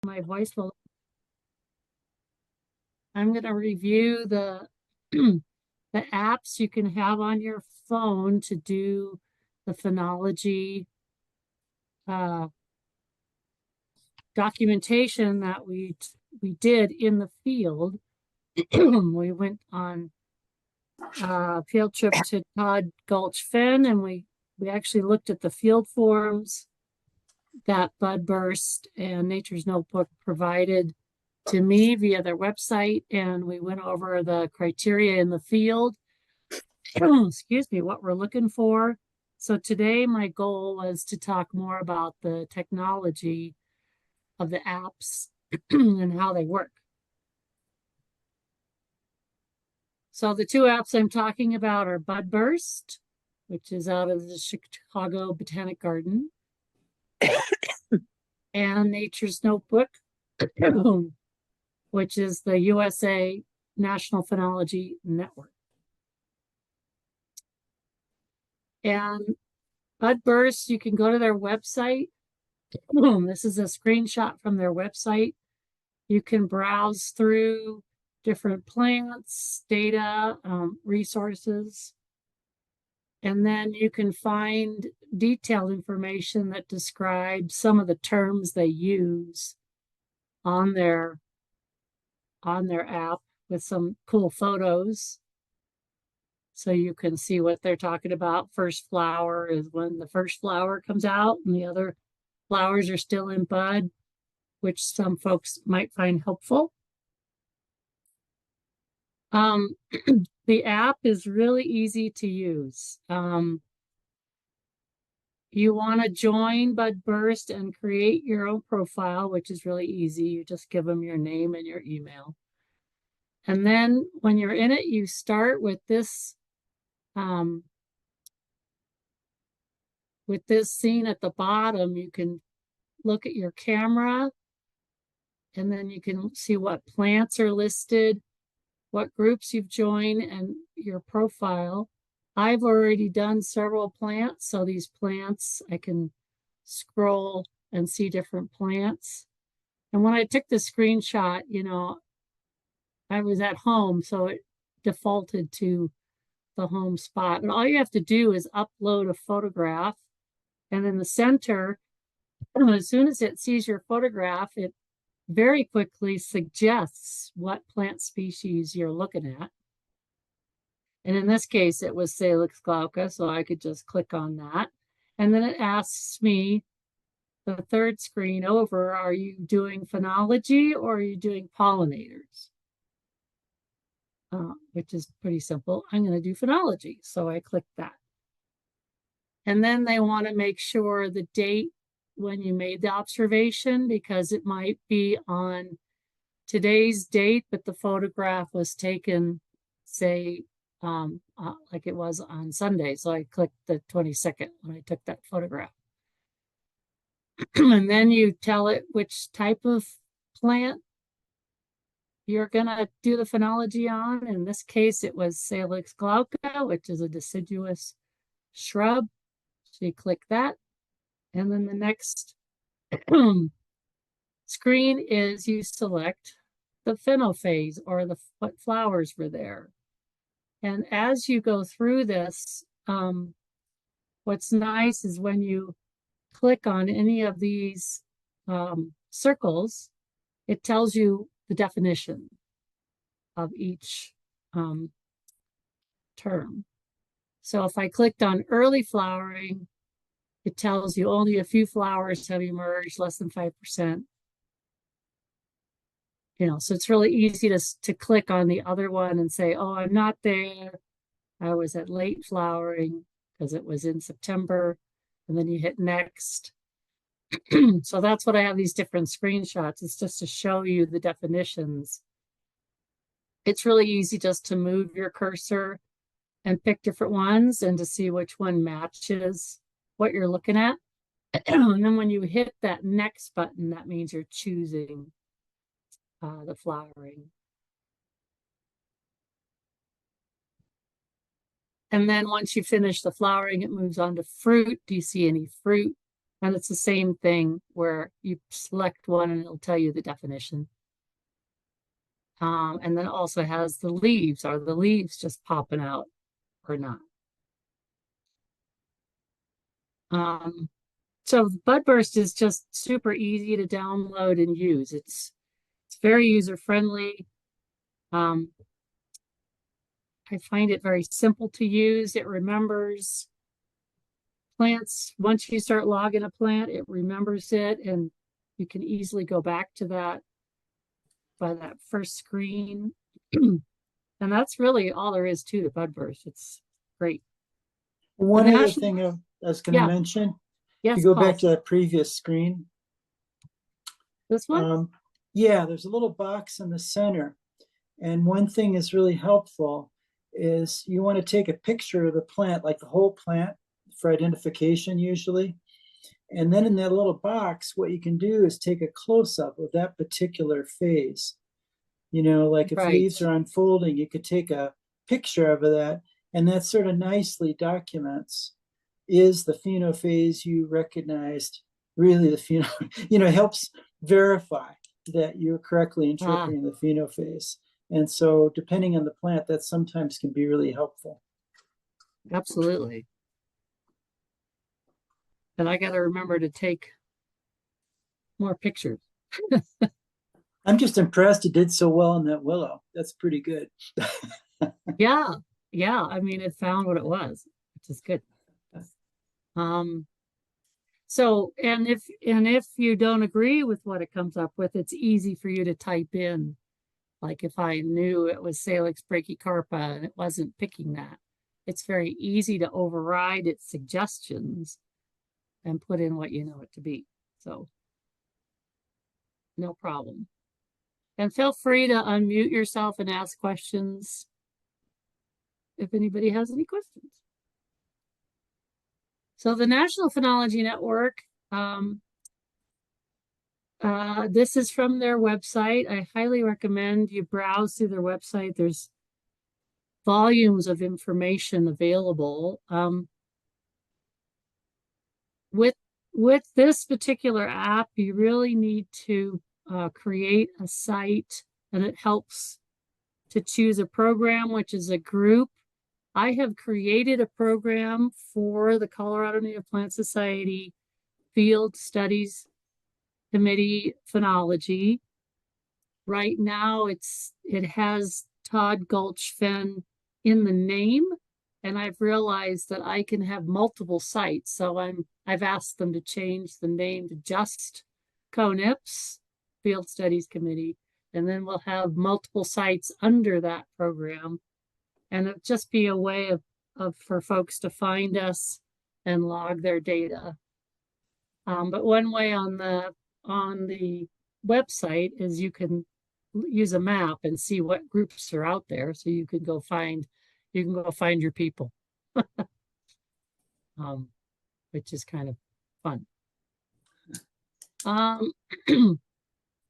my voice will. I'm going to review the the apps you can have on your phone to do the phenology documentation that we did in the field. We went on a field trip to Todd Gulch Fen, and we actually looked at the field forms that Budburst and Nature's Notebook provided to me via their website, and we went over the criteria in the field. Excuse me, what we're looking for. So today my goal was to talk more about the technology of the apps and how they work. So the two apps I'm talking about are Budburst, which is out of the Chicago Botanic Garden, and Nature's Notebook, which is the USA National Phenology Network. And Budburst, you can go to their website. This is a screenshot from their website. You can browse through different plants, data, resources, and then you can find detailed information that describes some of the terms they use on their app with some cool photos. So you can see what they're talking about. First flower is when the first flower comes out and the other flowers are still in bud, which some folks might find helpful. The app is really easy to use. You want to join Budburst and create your own profile, which is really easy. You just give them your name and your email. And then when you're in it, you start with this scene at the bottom. You can look at your camera, and then you can see what plants are listed, what groups you've joined, and your profile. I've already done several plants, so these plants, I can scroll and see different plants. And when I took the screenshot, I was at home, so it defaulted to the home spot. But all you have to do is upload a photograph, and in the center, as soon as it sees your photograph, it very quickly suggests what plant species you're looking at. And in this case, it was Salix glauca, so I could just click on that. And then it asks me, the third screen over, are you doing phenology or are you doing pollinators? Which is pretty simple. I'm going to do phenology, so I click that. And then they want to make sure the date when you made the observation, because it might be on today's date, but the photograph was taken, say, like it was on Sunday. So I clicked the 22nd when I took that photograph. And then you tell it which type of plant you're going to do the phenology on. In this case, it was Salix glauca, which is a deciduous shrub. So you click that. And then the next screen is you select the phenophase, or what flowers were there. And as you go through this, what's nice is when you click on any of these circles, it tells you the definition of each term. So if I clicked on early flowering, it tells you only a few flowers have emerged, less than 5%. So it's really easy to click on the other one and say, oh, I'm not there. I was at late flowering because it was in September. And then you hit next. So that's what I have these different screenshots. It's just to show you the definitions. It's really easy just to move your cursor and pick different ones and to see which one matches what you're looking at. And then when you hit that next button, that means you're choosing the flowering. And then once you finish the flowering, it moves on to fruit. Do you see any fruit? And it's the same thing where you select one and it'll tell you the definition. And then it also has the leaves. Are the leaves just popping out or not? So Budburst is just super easy to download and use. It's very user friendly. I find it very simple to use. It remembers plants. Once you start logging a plant, it remembers it, and you can easily go back to that by that first screen. And that's really all there is to the Budburst. It's great. One other thing I was going to Yeah. mention, if Yes, you go Paul. back to that previous screen, This one? yeah, there's a little box in the center. And one thing is really helpful is you want to take a picture of the plant, like the whole plant for identification usually. And then in that little box, what you can do is take a close-up of that particular phase. You know, like if Right. leaves are unfolding, you could take a picture of that, and that sort of nicely documents, is the phenophase you recognized really the pheno, you know, helps verify that you're correctly interpreting the phenophase. And so depending on the plant, that sometimes can be really helpful. Absolutely. And I got to remember to take more pictures. I'm just impressed it did so well in that willow. That's pretty good. Yeah. Yeah. I mean, it found what it was, which is good. So, and if you don't agree with what it comes up with, it's easy for you to type in. Like if I knew it was Salix brachycarpa and it wasn't picking that, it's very easy to override its suggestions and put in what you know it to be. So no problem. And feel free to unmute yourself and ask questions if anybody has any questions. So the National Phenology Network, this is from their website. I highly recommend you browse through their website. There's volumes of information available. With this particular app, you really need to create a site, and it helps to choose a program, which is a group. I have created a program for the Colorado Native Plant Society Field Studies Committee Phenology. Right now, it has Todd Gulch Fen in the name, and I've realized that I can have multiple sites. So I've asked them to change the name to just CoNPS Field Studies Committee, and then we'll have multiple sites under that program, and it'll just be a way of for folks to find us and log their data. But one way on the website is you can use a map and see what groups are out there, so you can go find your people, which is kind of fun.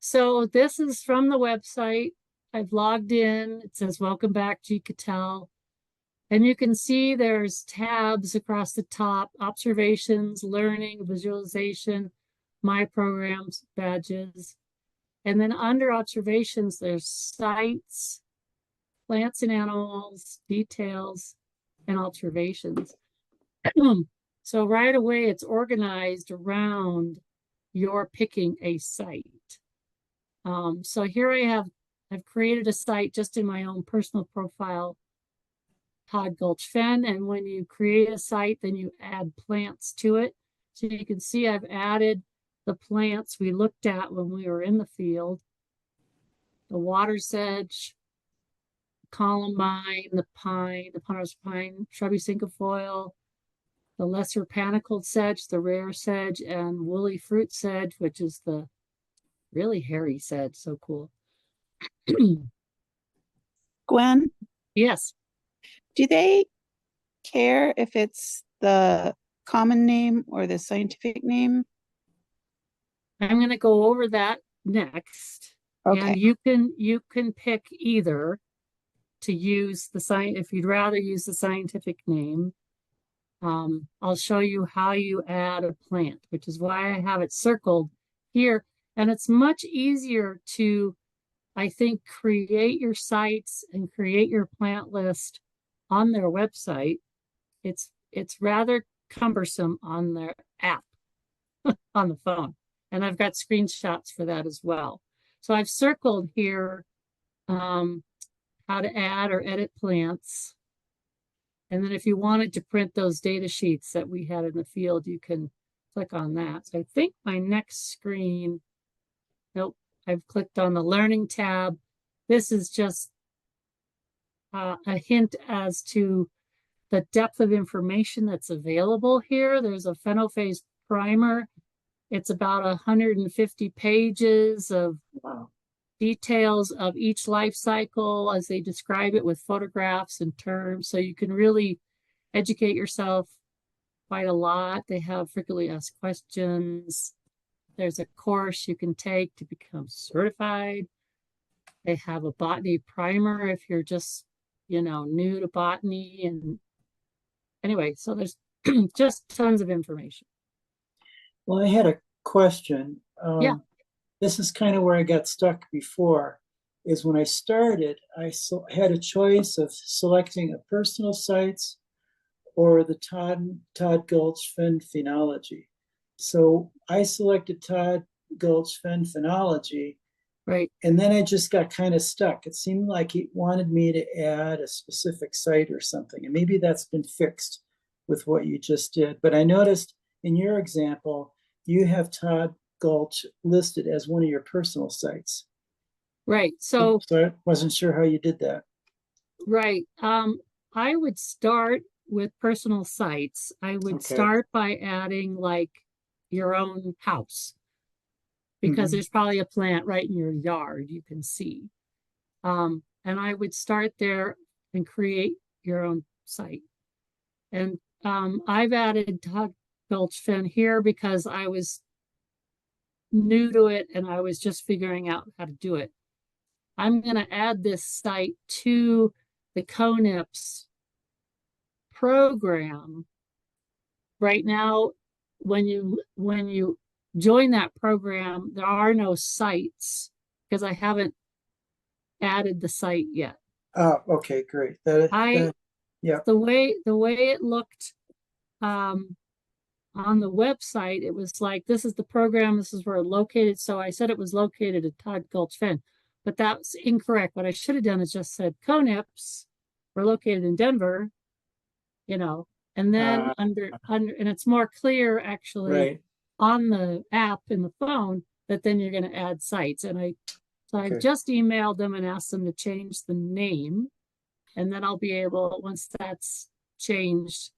So this is from the website. I've logged in. It says welcome back, G. Cattell. And you can see there's tabs across the top: observations, learning, visualization, my programs, badges. And then under observations, there's sites, plants and animals, details, and observations. So right away, it's organized around your picking a site. So here I've created a site just in my own personal profile, Todd Gulch Fen, and when you create a site, then you add plants to it. So you can see I've added the plants we looked at when we were in the field: the water sedge, columbine, the pine, the ponderosa pine, shrubby cinquefoil, the lesser panicled sedge, the rare sedge, and woolly fruit sedge, which is the really hairy sedge. So cool. Gwen, Yes. do they care if it's the common name or the scientific name? I'm going to go over that next. Okay. And you can pick either to use the if you'd rather use the scientific name. I'll show you how you add a plant, which is why I have it circled here. And it's much easier to, I think, create your sites and create your plant list on their website. It's rather cumbersome on their app on the phone. And I've got screenshots for that as well. So I've circled here how to add or edit plants. And then if you wanted to print those data sheets that we had in the field, you can click on that. So I think my next screen, nope, I've clicked on the Learning tab. This is just a hint as to the depth of information that's available here. There's a phenophase primer. It's about 150 pages of details of each life cycle as they describe it with photographs and terms. So you can really educate yourself quite a lot. They have frequently asked questions. There's a course you can take to become certified. They have a botany primer if you're just, new to botany. And anyway, so there's just tons of information. Well, I had a question. Yeah. This is kind of where I got stuck before, is when I started, I had a choice of selecting a personal sites or the Todd Gulch Fen Phenology. So I selected Todd Gulch Fen Phenology. Right. And then I just got kind of stuck. It seemed like he wanted me to add a specific site or something. And maybe that's been fixed with what you just did. But I noticed in your example, you have Todd Gulch listed as one of your personal sites. Right. So I wasn't sure how you did that. Right. I would start with personal sites. I would start by adding like your own house because there's probably a plant right in your yard you can see. And I would start there and create your own site. And I've added Todd Gulch Fen here because I was new to it and I was just figuring out how to do it. I'm going to add this site to the CoNPS program. Right now, when you join that program, there are no sites because I haven't added the site yet. Oh, okay, great. Yeah. The way it looked on the website, it was like, this is the program, this is where it's located. So I said it was located at Todd Gulch Fen, but that's incorrect. What I should have done is just said CoNPS, we're located in Denver, and then under, and it's more clear actually on the app in the phone that then you're going to add sites. And I just emailed them and asked them to change the name. And then I'll be able, once that's changed,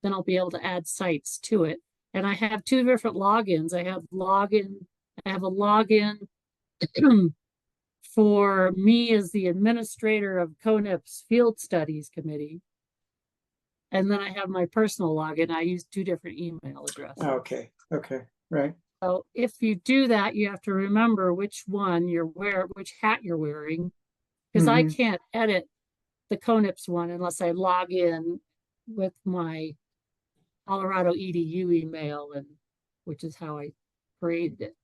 then I'll be able to add sites to it. And I have two different logins. I have a login for me as the administrator of CoNPS Field Studies Committee. And then I have my personal login. I use two different email addresses. Okay, right. So if you do that, you have to remember which one which hat you're wearing, because I can't edit the CoNPS one unless I log in with my Colorado EDU email, which is how I created it.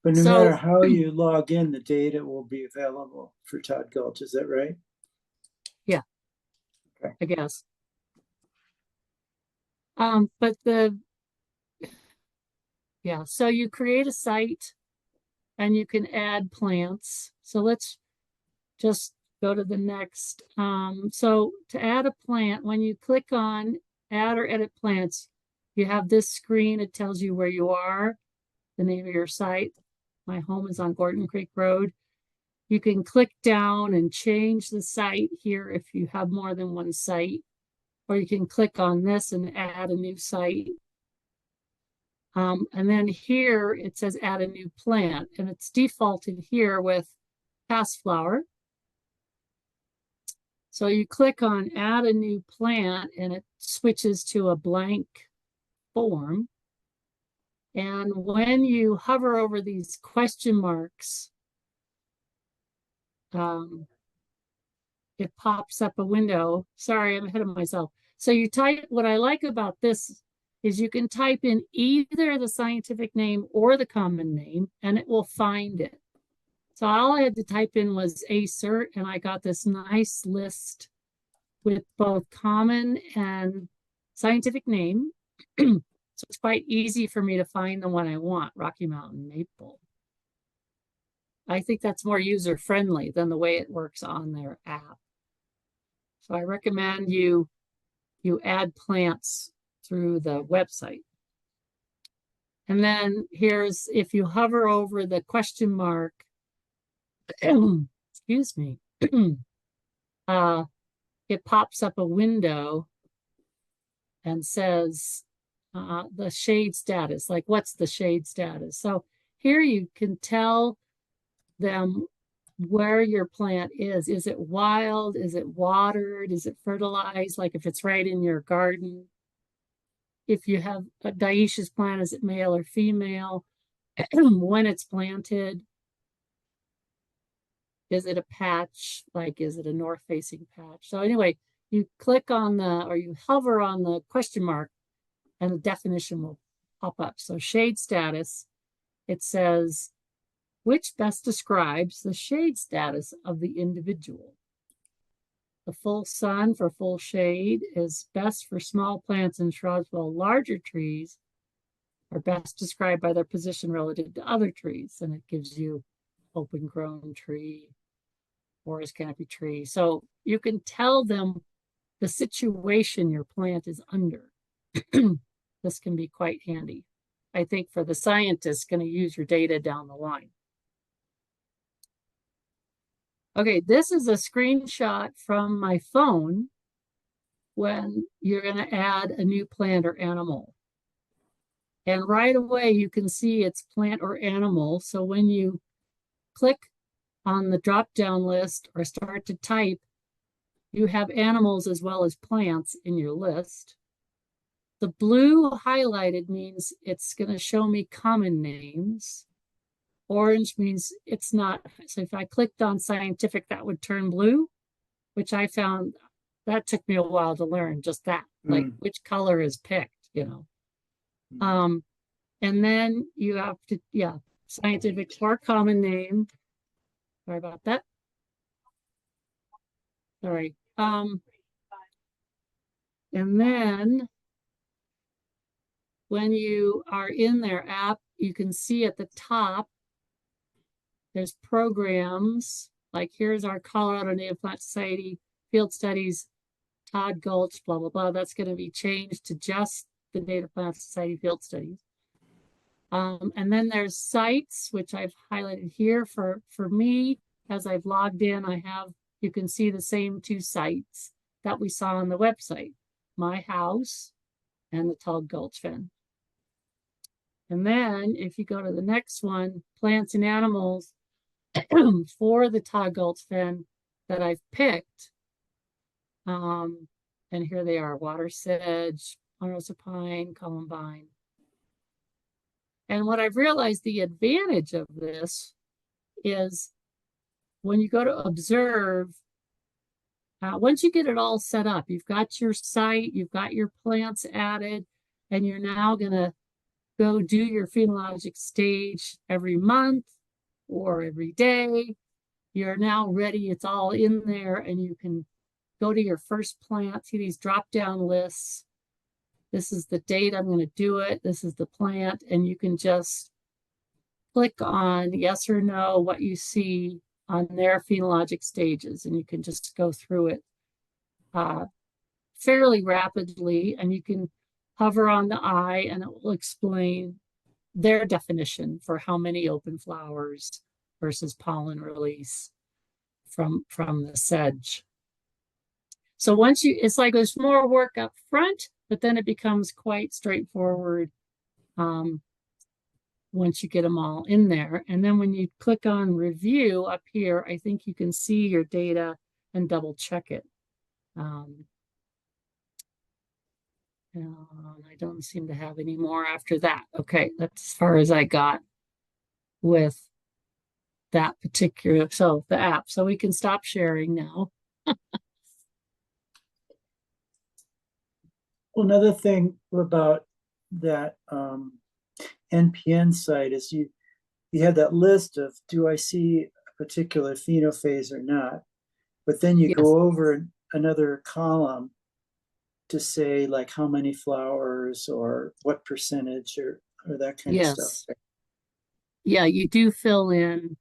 But no matter how you log in, the data will be available for Todd Gulch. Is that right? Yeah. Okay. I guess. But so you create a site and you can add plants. So let's just go to the next. So to add a plant, when you click on add or edit plants, you have this screen. It tells you where you are, the name of your site. My home is on Gordon Creek Road. You can click down and change the site here if you have more than one site, or you can click on this and add a new site. And then here it says add a new plant, and it's defaulted here with passflower. So you click on add a new plant and it switches to a blank form. And when you hover over these question marks, it pops up a window. Sorry, I'm ahead of myself. So you type, what I like about this is you can type in either the scientific name or the common name, and it will find it. So all I had to type in was ACER, and I got this nice list with both common and scientific name. So it's quite easy for me to find the one I want, Rocky Mountain maple. I think that's more user-friendly than the way it works on their app. So I recommend you add plants through the website. And then here's, if you hover over the question mark, excuse me, it pops up a window and says the shade status, like what's the shade status. So here you can tell them where your plant is. Is it wild? Is it watered? Is it fertilized? Like if it's right in your garden. If you have a dioecious plant, is it male or female? When it's planted. Is it a patch? Like, is it a north-facing patch? So anyway, you click on the, or you hover on the question mark and the definition will pop up. So shade status, it says, which best describes the shade status of the individual. The full sun for full shade is best for small plants and shrubs, while larger trees are best described by their position relative to other trees. And it gives you open grown tree, forest canopy tree. So you can tell them the situation your plant is under. This can be quite handy, I think, for the scientists going to use your data down the line. Okay, this is a screenshot from my phone when you're going to add a new plant or animal. And right away, you can see it's plant or animal. So when you click on the drop-down list or start to type, you have animals as well as plants in your list. The blue highlighted means it's going to show me common names. Orange means it's not. So if I clicked on scientific, that would turn blue, which I found that took me a while to learn, just that, like which color is picked, you know. And then you have to, scientific or common name. Sorry about that. Sorry. And then when you are in their app, you can see at the top, there's programs, like here's our Colorado Native Plant Society Field Studies, Todd Gulch, blah, blah, blah. That's going to be changed to just the Native Plant Society Field Studies. And then there's sites, which I've highlighted here for me. As I've logged in, you can see the same two sites that we saw on the website, my house and the Todd Gulch Fen. And then if you go to the next one, plants and animals for the Todd Gulch Fen that I've picked. And here they are, water sedge, ponderosa pine, columbine. And what I've realized the advantage of this is when you go to observe, once you get it all set up, you've got your site, you've got your plants added, and you're now going to go do your phenologic stage every month or every day. You're now ready. It's all in there, and you can go to your first plant, see these drop-down lists. This is the date I'm going to do it. This is the plant, and you can just click on yes or no, what you see on their phenologic stages, and you can just go through it fairly rapidly, and you can hover on the eye and it will explain their definition for how many open flowers versus pollen release from the sedge. So once it's like there's more work up front, but then it becomes quite straightforward once you get them all in there. And then when you click on review up here, I think you can see your data and double check it. I don't seem to have any more after that. Okay, that's as far as I got with that particular, so the app. So we can stop sharing now. Well, another thing about that NPN site is you have that list of, do I see a particular phenophase or not? But then you Yes, go over another column to say like how many flowers or what percentage or that kind of stuff. yes. Yeah, you do fill in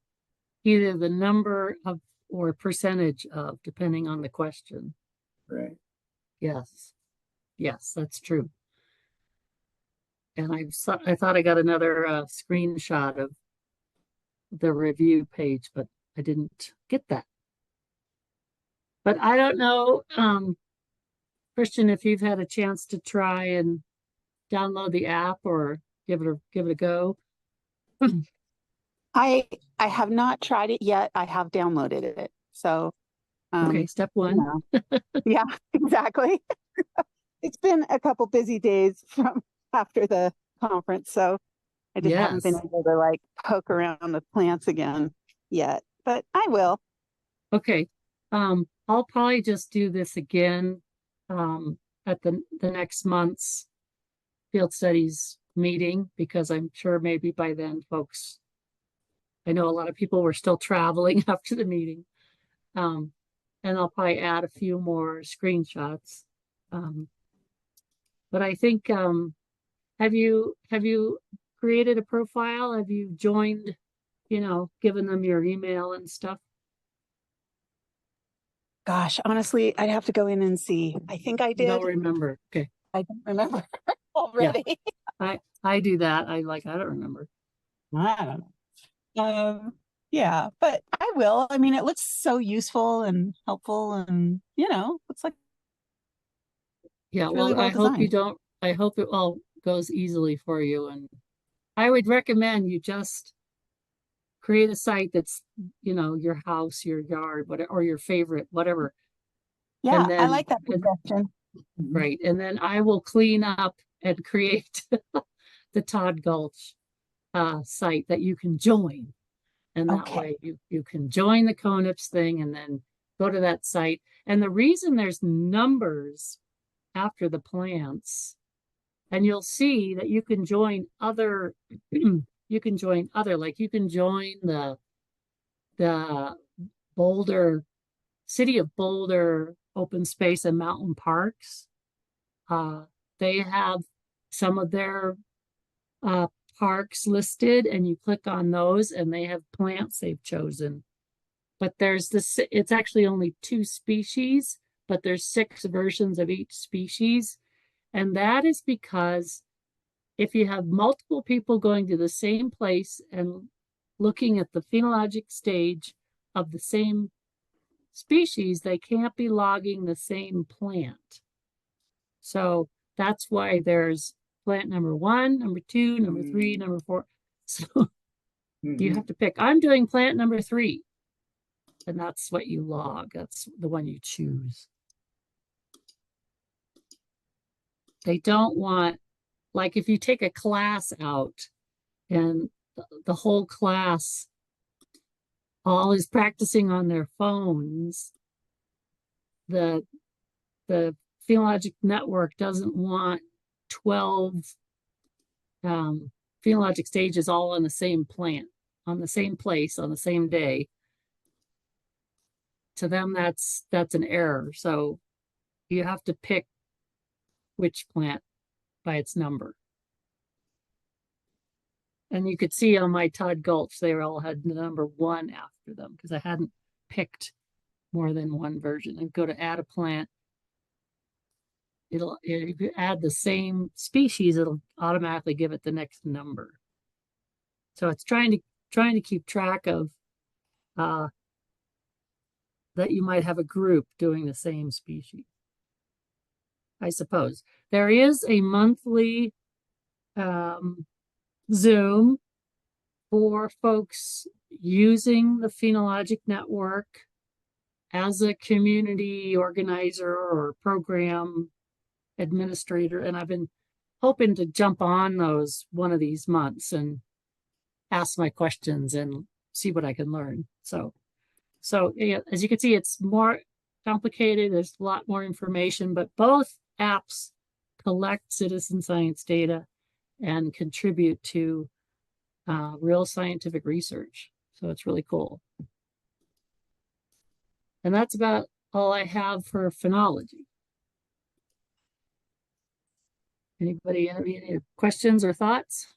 either the number of or percentage of, depending on the question. Right. Yes, yes, that's true. And I thought I got another screenshot of the review page, but I didn't get that. But I don't know, Christian, if you've had a chance to try and download the app or give it a go. I have not tried it yet. I have downloaded it. So Okay, step one. yeah, exactly. It's been a couple busy days from after the conference, so I just haven't been Yes. able to like poke around the plants again yet, but I will. Okay. I'll probably just do this again at the next month's field studies meeting because I'm sure maybe by then folks, I know a lot of people were still traveling after the meeting. And I'll probably add a few more screenshots. But I think have you created a profile? Have you joined, given them your email and stuff? Gosh, honestly, I'd have to go in and see. I think I You don't did. remember. Okay. I don't remember already. I do that. I don't remember. I don't know. Yeah, but I will. I mean, it looks so useful and helpful, and looks like Yeah, it's really well, well designed. I hope it all goes easily for you. And I would recommend you just create a site that's, your house, your yard, whatever, or your favorite, whatever. Yeah, And I then, like that suggestion. right. And then I will clean up and create the Todd Gulch site that you can join. And that Okay. way you can join the CoNPS thing and then go to that site. And the reason there's numbers after the plants, and you'll see that you can join other you can join other, like you can join the Boulder City of Boulder open space and mountain parks. They have some of their uh, parks listed, and you click on those and they have plants they've chosen. But it's actually only 2 species, but there's 6 versions of each species. And that is because if you have multiple people going to the same place and looking at the phenologic stage of the same species, they can't be logging the same plant. So that's why there's plant number 1, number 2, number 3, number 4. So you have to pick. I'm doing plant number 3. And that's what you log. That's the one you choose. They don't want, like if you take a class out and the whole class all is practicing on their phones, the phenologic network doesn't want 12 phenologic stages all on the same plant, on the same place, on the same day. To them, that's an error. So you have to pick which plant by its number. And you could see on my Todd Gulch, they all had the number 1 after them because I hadn't picked more than one version. And go to add a plant. If you add the same species, it'll automatically give it the next number. So it's trying to keep track of that you might have a group doing the same species. I suppose there is a monthly Zoom for folks using the phenologic network as a community organizer or program administrator. And I've been hoping to jump on those one of these months and ask my questions and see what I can learn. So yeah, as you can see, it's more complicated. There's a lot more information, but both apps collect citizen science data and contribute to real scientific research. So it's really cool. And that's about all I have for phenology. Anybody have any questions or thoughts?